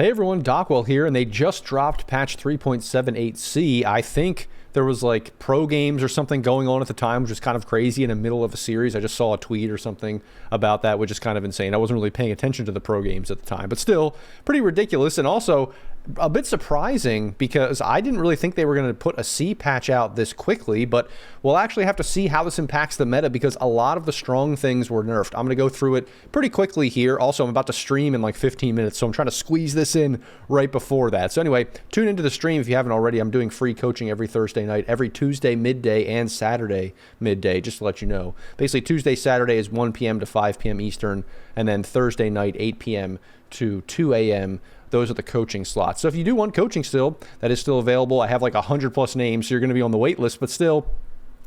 Hey everyone, Dockwell here, and they just dropped patch 3.78c. I think there was like pro games or something going on at the time, which was kind of crazy in the middle of a series. I just saw a tweet or something about that, which is kind of insane. I wasn't really paying attention to the pro games at the time, but still pretty ridiculous, and also a bit surprising because I didn't really think they were going to put a C patch out this quickly, but we'll actually have to see how this impacts the meta because a lot of the strong things were nerfed. I'm going to go through it pretty quickly here. Also, I'm about to stream in like 15 minutes, so I'm trying to squeeze this in right before that. So anyway, tune into the stream if you haven't already. I'm doing free coaching every Thursday night, every Tuesday midday, and Saturday midday, just to let you know. Basically, Tuesday, Saturday is 1 p.m. to 5 p.m. Eastern, and then Thursday night, 8 p.m. to 2 a.m. Those are the coaching slots. So if you do want coaching still, that is still available. I have like 100 plus names, so you're going to be on the wait list, but still,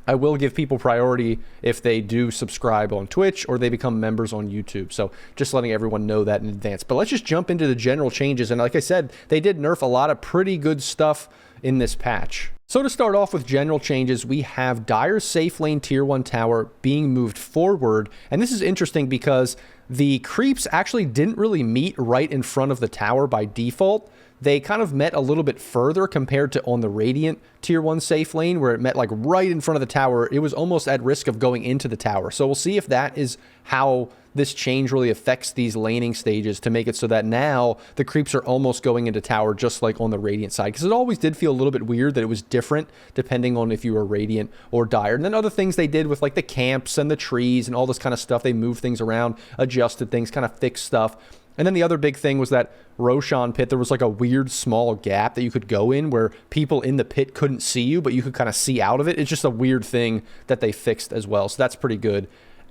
I will give people priority if they do subscribe on Twitch or they become members on YouTube. So just letting everyone know that in advance. But let's just jump into the general changes. And like I said, they did nerf a lot of pretty good stuff in this patch. So to start off with general changes, we have Dire's safe lane tier 1 tower being moved forward. And this is interesting because the creeps actually didn't really meet right in front of the tower by default. They kind of met a little bit further compared to on the Radiant tier 1 safe lane where it met like right in front of the tower. It was almost at risk of going into the tower. So we'll see if that is how this change really affects these laning stages to make it so that now the creeps are almost going into tower just like on the Radiant side. Because it always did feel a little bit weird that it was different depending on if you were Radiant or Dire. And then other things they did with like the camps and the trees and all this kind of stuff. They moved things around, adjusted things, kind of fixed stuff. And then the other big thing was that Roshan pit, there was like a weird small gap that you could go in where people in the pit couldn't see you, but you could kind of see out of it. It's just a weird thing that they fixed as well. So that's pretty good.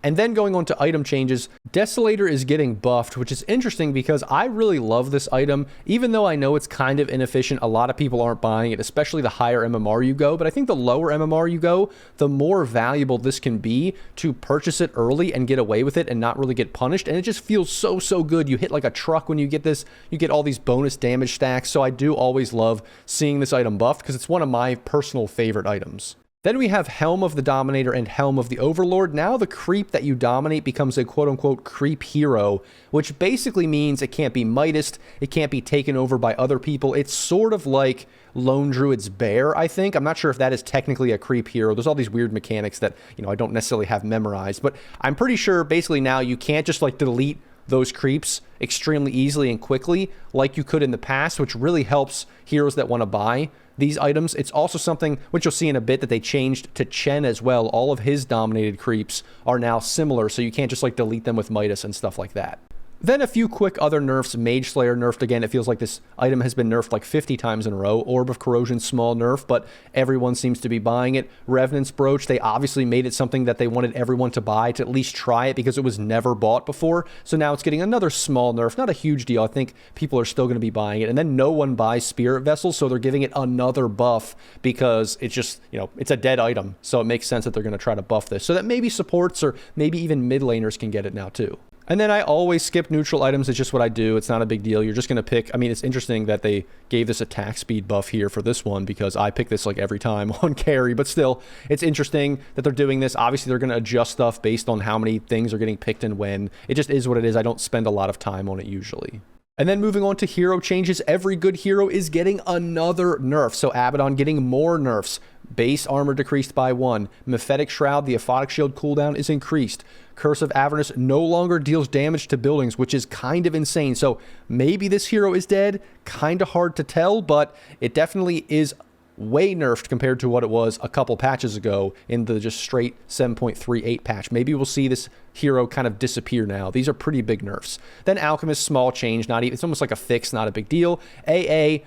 And then going on to item changes, Desolator is getting buffed, which is interesting because I really love this item. Even though I know it's kind of inefficient, a lot of people aren't buying it, especially the higher MMR you go. But I think the lower MMR you go, the more valuable this can be to purchase it early and get away with it and not really get punished. And it just feels so good. You hit like a truck when you get this. You get all these bonus damage stacks. So I do always love seeing this item buffed because it's one of my personal favorite items. Then we have Helm of the Dominator and Helm of the Overlord. Now the creep that you dominate becomes a quote-unquote creep hero, which basically means it can't be Midas, it can't be taken over by other people. It's sort of like Lone Druid's Bear, I think. I'm not sure if that is technically a creep hero. There's all these weird mechanics that, you know, I don't necessarily have memorized, but I'm pretty sure basically now you can't just like delete those creeps extremely easily and quickly like you could in the past, which really helps heroes that want to buy these items. It's also something which you'll see in a bit that they changed to Chen as well. All of his dominated creeps are now similar, so you can't just like delete them with Midas and stuff like that. Then a few quick other nerfs. Mage Slayer nerfed again. It feels like this item has been nerfed like 50 times in a row. Orb of Corrosion, small nerf, but everyone seems to be buying it. Revenant's Brooch, they obviously made it something that they wanted everyone to buy, to at least try it because it was never bought before. So now it's getting another small nerf. Not a huge deal. I think people are still going to be buying it. And then no one buys Spirit Vessels, so they're giving it another buff because it's just, you know, it's a dead item. So it makes sense that they're going to try to buff this so that maybe supports or maybe even mid laners can get it now too. And then I always skip neutral items. It's just what I do. It's not a big deal. You're just going to pick... I mean, it's interesting that they gave this attack speed buff here for this one because I pick this like every time on carry. But still, it's interesting that they're doing this. Obviously, they're going to adjust stuff based on how many things are getting picked and when. It just is what it is. I don't spend a lot of time on it usually. And then moving on to hero changes, every good hero is getting another nerf. So Abaddon getting more nerfs. Base armor decreased by 1. Mephetic Shroud, the Aphotic Shield cooldown is increased. Curse of Avernus no longer deals damage to buildings, which is kind of insane. So maybe this hero is dead. Kind of hard to tell, but it definitely is way nerfed compared to what it was a couple patches ago in the just straight 7.38 patch. Maybe we'll see this hero kind of disappear now. These are pretty big nerfs. Then Alchemist, small change, not even, it's almost like a fix, not a big deal. AA,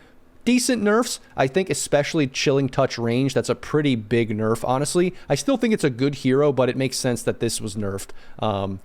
decent nerfs. I think especially Chilling Touch range, that's a pretty big nerf, honestly. I still think it's a good hero, but it makes sense that this was nerfed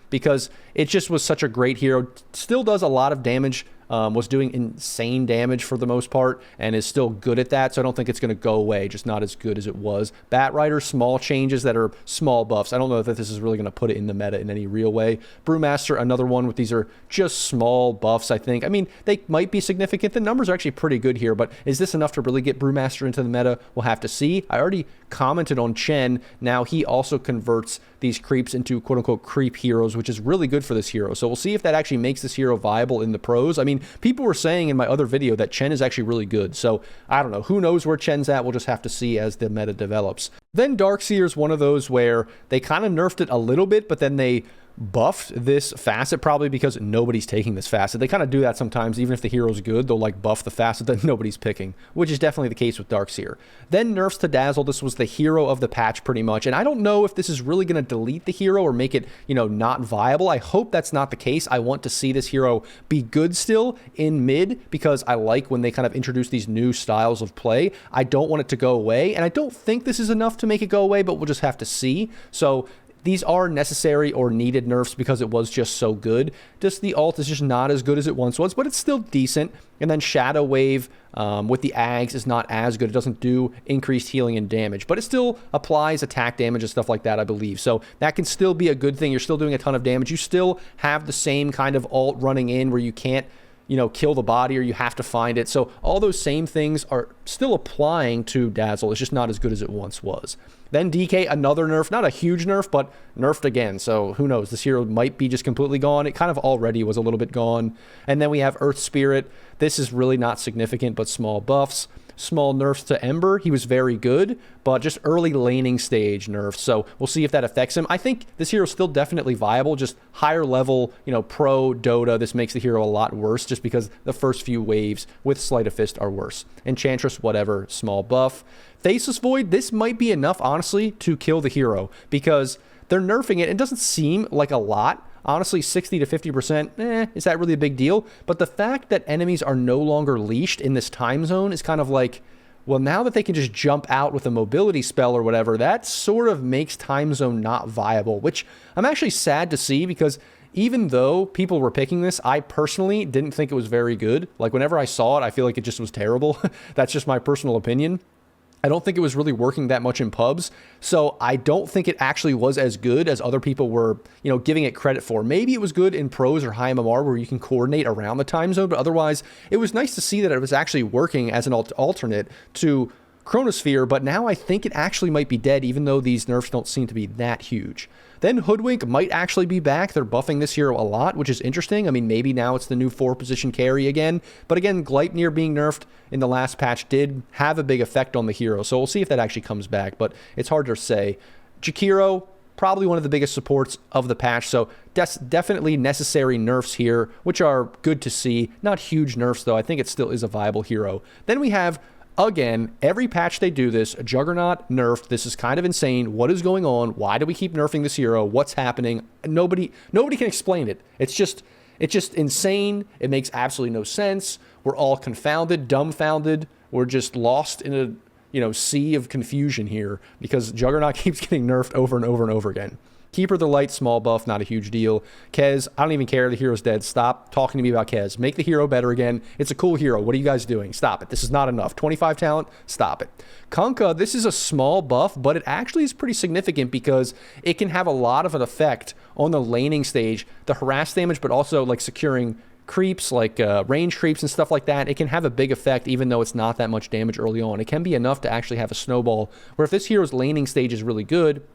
because it just was such a great hero. Still does a lot of damage, was doing insane damage for the most part, and is still good at that, so I don't think it's going to go away, just not as good as it was. Batrider, small changes that are small buffs. I don't know that this is really going to put it in the meta in any real way. Brewmaster, another one with these are just small buffs, I think. I mean, they might be significant. The numbers are actually pretty good here, but is this enough to really get Brewmaster into the meta? We'll have to see. I already commented on Chen. Now he also converts these creeps into quote-unquote creep heroes, which is really good for this hero. So we'll see if that actually makes this hero viable in the pros. I mean, people were saying in my other video that Chen is actually really good. So I don't know. Who knows where Chen's at? We'll just have to see as the meta develops. Then Darkseer is one of those where they kind of nerfed it a little bit, but then they buffed this facet, probably because nobody's taking this facet. They kind of do that sometimes. Even if the hero's good, they'll like buff the facet that nobody's picking, which is definitely the case with Darkseer. Then nerfs to Dazzle. This was the hero of the patch pretty much, and I don't know if this is really going to delete the hero or make it, you know, not viable. I hope that's not the case. I want to see this hero be good still in mid, because I like when they kind of introduce these new styles of play. I don't want it to go away, and I don't think this is enough to make it go away, but we'll just have to see. So these are necessary or needed nerfs because it was just so good. Just the ult is just not as good as it once was, but it's still decent. And then Shadow Wave with the Ags is not as good. It doesn't do increased healing and damage, but it still applies attack damage and stuff like that, I believe. So that can still be a good thing. You're still doing a ton of damage. You still have the same kind of ult running in where you can't, you know, kill the body or you have to find it. So all those same things are still applying to Dazzle. It's just not as good as it once was. Then DK, another nerf, not a huge nerf, but nerfed again. So who knows? This hero might be just completely gone. It kind of already was a little bit gone. And then we have Earth Spirit. This is really not significant, but small buffs. Small nerfs to Ember. He was very good, but just early laning stage nerfs. So we'll see if that affects him. I think this hero is still definitely viable, just higher level, you know, pro Dota. This makes the hero a lot worse just because the first few waves with Sleight of Fist are worse. Enchantress, whatever, small buff. Faceless Void, this might be enough, honestly, to kill the hero because they're nerfing it. It doesn't seem like a lot. Honestly, 60 to 50%, is that really a big deal? But the fact that enemies are no longer leashed in this time zone is kind of like, well, now that they can just jump out with a mobility spell or whatever, that sort of makes time zone not viable, which I'm actually sad to see because even though people were picking this, I personally didn't think it was very good. Like, whenever I saw it, I feel like it just was terrible. That's just my personal opinion. I don't think it was really working that much in pubs, so I don't think it actually was as good as other people were, you know, giving it credit for. Maybe it was good in pros or high MMR where you can coordinate around the time zone, but otherwise, it was nice to see that it was actually working as an alternate to Chronosphere, but now I think it actually might be dead, even though these nerfs don't seem to be that huge. Then Hoodwink might actually be back. They're buffing this hero a lot, which is interesting. I mean, maybe now it's the new 4-position carry again. But again, Gleipnir being nerfed in the last patch did have a big effect on the hero. So we'll see if that actually comes back, but it's hard to say. Jakiro, probably one of the biggest supports of the patch. So definitely necessary nerfs here, which are good to see. Not huge nerfs, though. I think it still is a viable hero. Then we have, again, every patch they do this, Juggernaut nerfed. This is kind of insane. What is going on? Why do we keep nerfing this hero? What's happening? Nobody can explain it. It's just insane. It makes absolutely no sense. We're all confounded, dumbfounded. We're just lost in a, you know, sea of confusion here because Juggernaut keeps getting nerfed over and over and over again. Keeper the Light, small buff, not a huge deal. Kez, I don't even care. The hero's dead. Stop talking to me about Kez. Make the hero better again. It's a cool hero. What are you guys doing? Stop it. This is not enough. 25 talent? Stop it. Kunkka, this is a small buff, but it actually is pretty significant because it can have a lot of an effect on the laning stage. The harass damage, but also like securing creeps, like range creeps and stuff like that. It can have a big effect even though it's not that much damage early on. It can be enough to actually have a snowball where if this hero's laning stage is really good,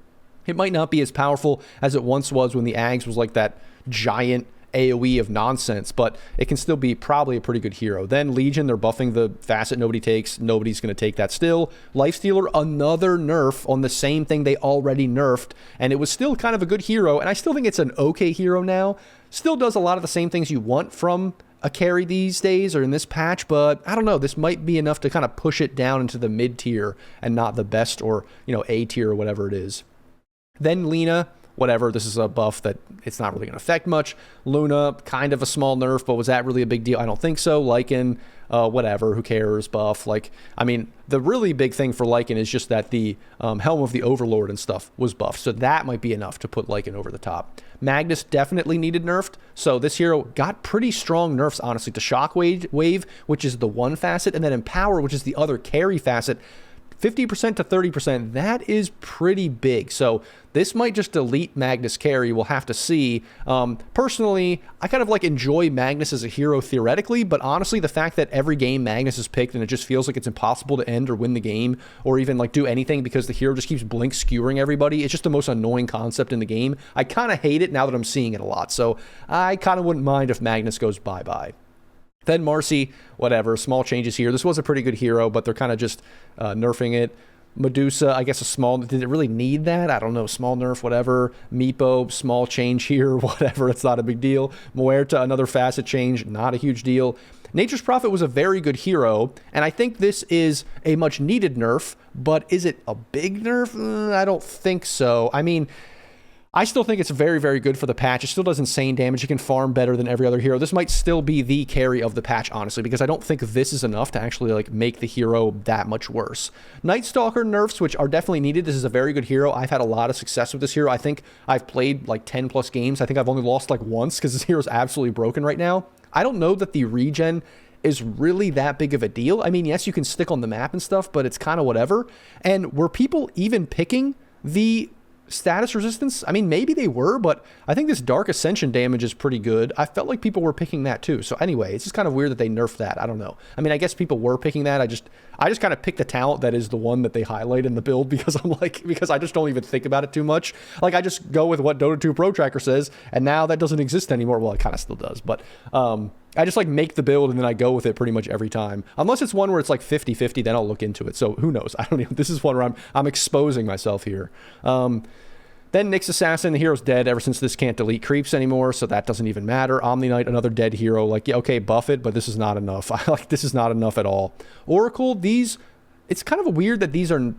it might not be as powerful as it once was when the Ags was like that giant AoE of nonsense, but it can still be probably a pretty good hero. Then Legion, they're buffing the facet nobody takes. Nobody's going to take that still. Lifestealer, another nerf on the same thing they already nerfed, and it was still kind of a good hero, and I still think it's an okay hero now. Still does a lot of the same things you want from a carry these days or in this patch, but I don't know. This might be enough to kind of push it down into the mid tier and not the best or, you know, A tier or whatever it is. Then Lina, whatever, this is a buff that it's not really going to affect much. Luna, kind of a small nerf, but was that really a big deal? I don't think so. Lycan, whatever, who cares, buff. Like, I mean, the really big thing for Lycan is just that the Helm of the Overlord and stuff was buffed, so that might be enough to put Lycan over the top. Magnus definitely needed nerfed, so this hero got pretty strong nerfs, honestly, to Shockwave, which is the one facet, and then Empower, which is the other carry facet. 50% to 30%, that is pretty big. So this might just delete Magnus carry. We'll have to see. Personally, I kind of like enjoy Magnus as a hero theoretically, but honestly, the fact that every game Magnus is picked and it just feels like it's impossible to end or win the game or even like do anything because the hero just keeps blink skewering everybody, it's just the most annoying concept in the game. I kind of hate it now that I'm seeing it a lot. So I kind of wouldn't mind if Magnus goes bye-bye. Then Marcy, whatever, small changes here. This was a pretty good hero, but they're kind of just nerfing it. Medusa, I guess a small, did it really need that? I don't know, small nerf, whatever. Meepo, small change here, whatever, it's not a big deal. Muerta, another facet change, not a huge deal. Nature's Prophet was a very good hero, and I think this is a much needed nerf, but is it a big nerf? I don't think so. I mean, I still think it's very, very good for the patch. It still does insane damage. You can farm better than every other hero. This might still be the carry of the patch, honestly, because I don't think this is enough to actually like make the hero that much worse. Night Stalker nerfs, which are definitely needed. This is a very good hero. I've had a lot of success with this hero. I think I've played like 10 plus games. I think I've only lost like once because this hero is absolutely broken right now. I don't know that the regen is really that big of a deal. I mean, yes, you can stick on the map and stuff, but it's kind of whatever. And were people even picking the status resistance? I mean, maybe they were, but I think this Dark Ascension damage is pretty good. I felt like people were picking that too. So anyway, it's just kind of weird that they nerfed that. I don't know. I mean, I guess people were picking that. I just kind of picked the talent that is the one that they highlight in the build because because I just don't even think about it too much. Like, I just go with what Dota 2 Pro Tracker says, and now that doesn't exist anymore. Well, it kind of still does, but I just like make the build and then I go with it pretty much every time. Unless it's one where it's like 50-50, then I'll look into it. So who knows? I don't even, this is one where I'm exposing myself here. Then Nyx Assassin, the hero's dead ever since this can't delete creeps anymore, so that doesn't even matter. Omni Knight, another dead hero. Like, yeah, okay, buff it, but this is not enough. This is not enough at all. Oracle, it's kind of weird that these are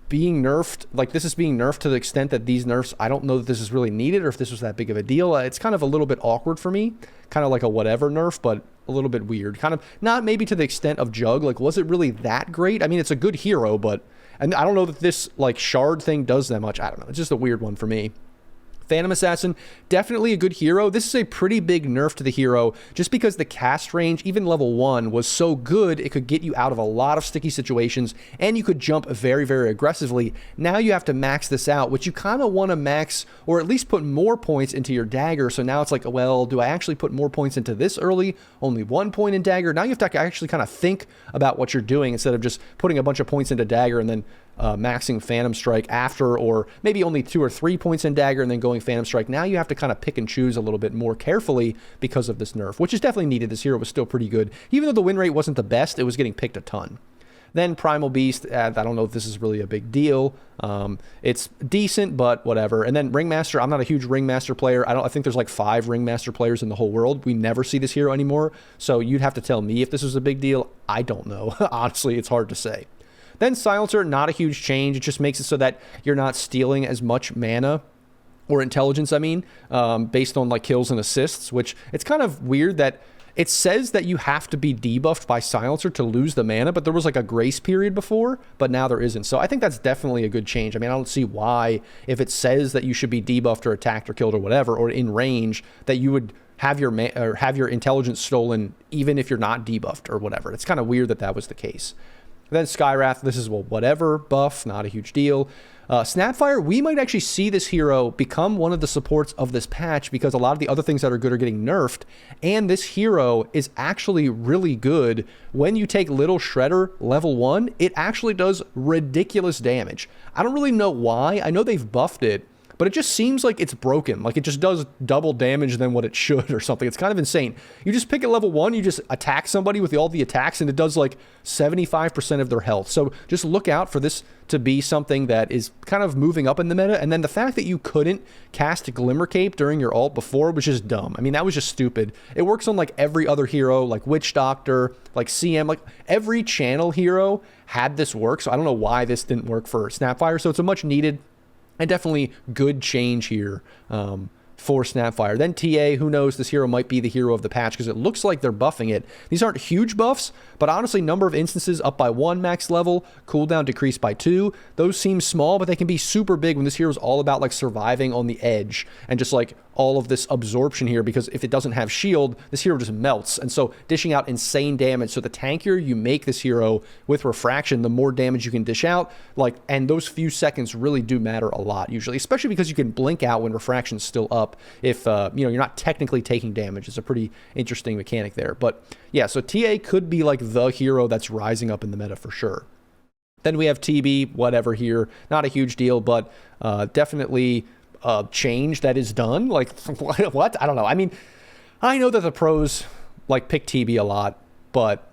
being nerfed. Like, this is being nerfed to the extent that these nerfs, I don't know that this is really needed or if this was that big of a deal. It's kind of a little bit awkward for me. Kind of like a whatever nerf, but a little bit weird. Kind of not maybe to the extent of Jug. Like, was it really that great? I mean, it's a good hero, but... And I don't know that this, like, shard thing does that much. I don't know. It's just a weird one for me. Phantom Assassin, definitely a good hero. This is a pretty big nerf to the hero just because the cast range, even level 1, was so good it could get you out of a lot of sticky situations and you could jump very, very aggressively. Now you have to max this out, which you kind of want to max or at least put more points into your dagger. So now it's like, well, do I actually put more points into this early? Only 1 point in dagger. Now you have to actually kind of think about what you're doing instead of just putting a bunch of points into dagger and then maxing Phantom Strike after, or maybe only 2 or 3 points in dagger and then going Phantom Strike. Now you have to kind of pick and choose a little bit more carefully because of this nerf, which is definitely needed. This hero was still pretty good. Even though the win rate wasn't the best, it was getting picked a ton. Then Primal Beast, I don't know if this is really a big deal. It's decent, but whatever. And then Ringmaster, I'm not a huge Ringmaster player. I think there's like 5 Ringmaster players in the whole world. We never see this hero anymore. So you'd have to tell me if this was a big deal. I don't know. Honestly, it's hard to say. Then Silencer, not a huge change. It just makes it so that you're not stealing as much mana or intelligence, I mean, based on like kills and assists, which it's kind of weird that it says that you have to be debuffed by Silencer to lose the mana, but there was like a grace period before, but now there isn't. So I think that's definitely a good change. I mean, I don't see why, if it says that you should be debuffed or attacked or killed or whatever, or in range, that you would have your intelligence stolen even if you're not debuffed or whatever. It's kind of weird that that was the case. Then Skywrath, this is, well, whatever, buff, not a huge deal. Snapfire, we might actually see this hero become one of the supports of this patch because a lot of the other things that are good are getting nerfed. And this hero is actually really good. When you take Little Shredder level 1, it actually does ridiculous damage. I don't really know why. I know they've buffed it, but it just seems like it's broken. Like it just does double damage than what it should or something. It's kind of insane. You just pick at level 1, you just attack somebody with all the attacks, and it does like 75% of their health. So just look out for this to be something that is kind of moving up in the meta. And then the fact that you couldn't cast Glimmer Cape during your ult before was just dumb. I mean, that was just stupid. It works on like every other hero, like Witch Doctor, like CM, like every channel hero had this work. So I don't know why this didn't work for Snapfire. So it's a much needed and definitely good change here for Snapfire. Then TA, who knows, this hero might be the hero of the patch because it looks like they're buffing it. These aren't huge buffs, but honestly, number of instances up by 1 max level, cooldown decreased by 2. Those seem small, but they can be super big when this hero is all about like surviving on the edge and just like all of this absorption here, because if it doesn't have shield, this hero just melts. And so dishing out insane damage. So the tankier you make this hero with refraction, the more damage you can dish out. Like, and those few seconds really do matter a lot usually, especially because you can blink out when refraction's still up if you know, you're not technically taking damage. It's a pretty interesting mechanic there. But yeah, so TA could be like the hero that's rising up in the meta for sure. Then we have TB, whatever here. Not a huge deal, but definitely change that is done. Like, what? I don't know. I mean, I know that the pros like pick TB a lot, but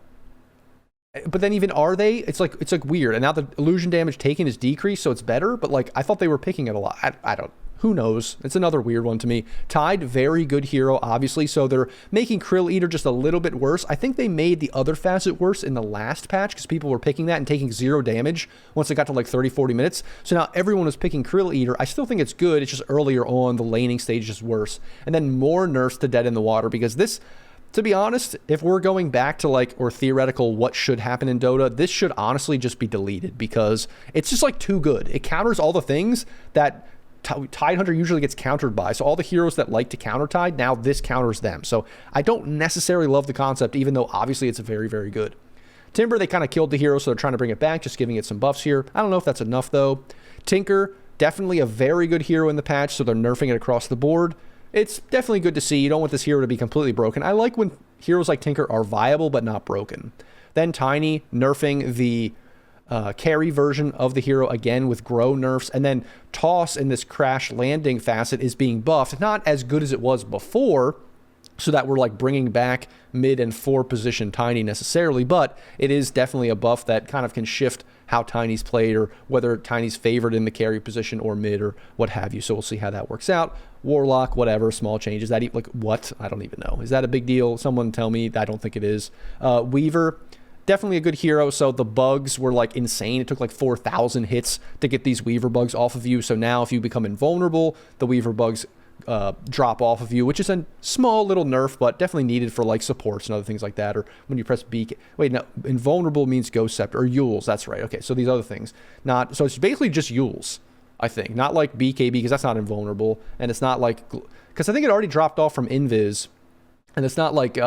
then even are they? It's like weird. And now the illusion damage taken is decreased, so it's better. But like, I thought they were picking it a lot. I don't. Who knows? It's another weird one to me. Tide, very good hero, obviously. So they're making Krill Eater just a little bit worse. I think they made the other facet worse in the last patch because people were picking that and taking 0 damage once it got to like 30, 40 minutes. So now everyone was picking Krill Eater. I still think it's good. It's just earlier on, the laning stage is worse. And then more nerfs to Dead in the Water, because this, to be honest, if we're going back to like, or theoretical what should happen in Dota, this should honestly just be deleted because it's just like too good. It counters all the things that Tide Hunter usually gets countered by. So all the heroes that like to counter Tide, now this counters them. So I don't necessarily love the concept, even though obviously it's very, very good. Timber, they kind of killed the hero, so they're trying to bring it back, just giving it some buffs here. I don't know if that's enough though. Tinker, definitely a very good hero in the patch, so they're nerfing it across the board. It's definitely good to see. You don't want this hero to be completely broken. I like when heroes like Tinker are viable but not broken. Then Tiny, nerfing the carry version of the hero again with grow nerfs, and then Toss in this crash landing facet is being buffed, not as good as it was before, so that we're like bringing back mid and 4 position Tiny necessarily, but it is definitely a buff that kind of can shift how Tiny's played, or whether Tiny's favored in the carry position or mid or what have you. So we'll see how that works out. Warlock, whatever, small changes. That like what? I don't even know. Is that a big deal? Someone tell me. I don't think it is. Weaver, definitely a good hero. So the bugs were like insane. It took like 4,000 hits to get these Weaver bugs off of you. So now if you become invulnerable, the Weaver bugs drop off of you, which is a small little nerf, but definitely needed for like supports and other things like that. Or when you press beacon, wait, no, invulnerable means Ghost Scepter or Yules. That's right. Okay, so these other things, not, so it's basically just Yules, I think, not like BKB, because that's not invulnerable, and it's not like, because I think it already dropped off from Invis, and it's not like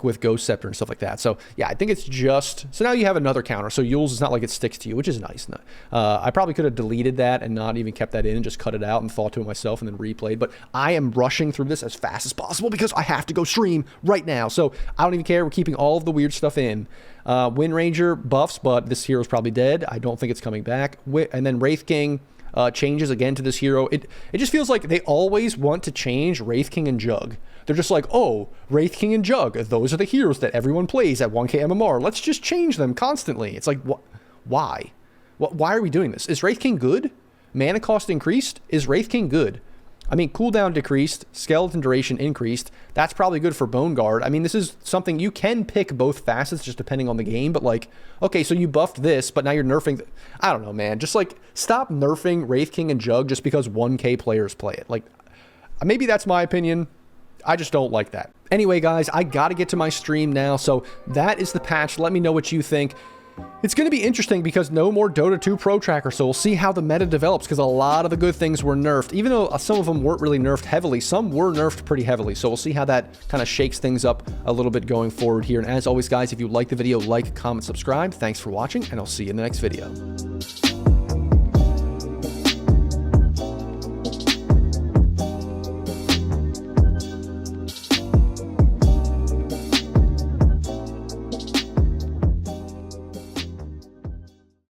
with Ghost Scepter and stuff like that. So yeah, I think it's just, so now you have another counter. So Yules is not like it sticks to you, which is nice. I probably could have deleted that and not even kept that in and just cut it out and thought to it myself and then replayed. But I am rushing through this as fast as possible because I have to go stream right now. So I don't even care. We're keeping all of the weird stuff in. Wind Ranger buffs, but this hero's probably dead. I don't think it's coming back. And then Wraith King changes again to this hero. It just feels like they always want to change Wraith King and Jug. They're just like, oh, Wraith King and Jug, those are the heroes that everyone plays at 1k MMR. Let's just change them constantly. It's like, why? Why are we doing this? Is Wraith King good? Mana cost increased? Is Wraith King good? I mean, cooldown decreased, skeleton duration increased. That's probably good for Bone Guard. I mean, this is something you can pick both facets just depending on the game, but like, okay, so you buffed this, but now you're nerfing. I don't know, man. Just like, stop nerfing Wraith King and Jug just because 1k players play it. Like, maybe that's my opinion. I just don't like that. Anyway, guys, I got to get to my stream now. So that is the patch. Let me know what you think. It's going to be interesting because no more Dota 2 Pro Tracker, so we'll see how the meta develops because a lot of the good things were nerfed. Even though some of them weren't really nerfed heavily, some were nerfed pretty heavily. So we'll see how that kind of shakes things up a little bit going forward here. And as always, guys, if you like the video, like, comment, subscribe. Thanks for watching, and I'll see you in the next video.